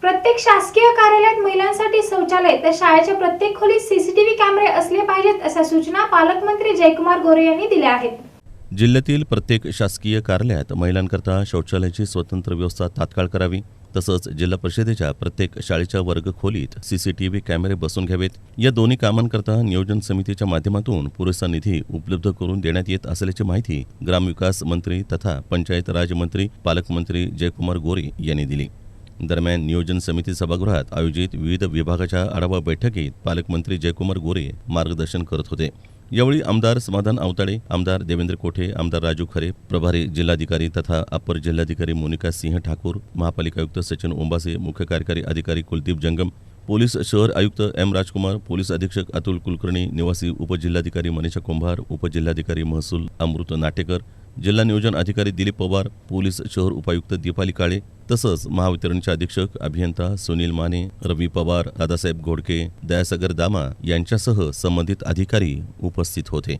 प्रत्येक शासकीय कार्यालयात महिलांसाठी शौचालय तर शाळेच्या प्रत्येक खोलीत सीसीटीव्ही कॅमेरे असले पाहिजेत अशा सूचना पालकमंत्री जयकुमार गोरे यांनी दिल्या आहेत। जिल्ह्यातील प्रत्येक शासकीय कार्यालयात महिलांकरता शौचालयाची स्वतंत्र व्यवस्था तात्काळ करावी। तसंच जिल्हा परिषदेच्या प्रत्येक शाळेच्या वर्ग खोलीत सीसीटीव्ही कॅमेरे बसवून घ्यावेत। या दोन्ही कामांकरता नियोजन समितीच्या माध्यमातून पुरेसा निधी उपलब्ध करून देण्यात येत असल्याची माहिती ग्रामविकास मंत्री तथा पंचायत राज मंत्री पालकमंत्री जयकुमार गोरे यांनी दिली। दरम्यान नियोजन समिती सभागृहात आयोजित विविध विभागाच्या आढावा बैठकीत पालकमंत्री जयकुमार गोरे मार्गदर्शन करत होते। यावेळी आमदार समाधान आवताडे, आमदार देवेंद्र कोठे, आमदार राजू खरे, प्रभारी जिल्हाधिकारी तथा अपर जिल्हाधिकारी मोनिका सिंह ठाकूर, महापालिका आयुक्त सचिन ओंबासे, मुख्य कार्यकारी अधिकारी कुलदीप जंगम, पोलीस शहर आयुक्त एम राजकुमार, पोलीस अधीक्षक अतुल कुलकर्णी, निवासी उपजिल्हाधिकारी मनीषा कुंभार, उपजिल्हाधिकारी महसूल अमृत नाटेकर, जिल्हा नियोजन अधिकारी दिलीप पवार, पोलीस शहर उपायुक्त दीपाली काळे तसंच महावितरणचे अधीक्षक अभियंता सुनील माने, रवी पवार, दादासाहेब घोडके, दयासागर दामा यांच्यासह संबंधित अधिकारी उपस्थित होते।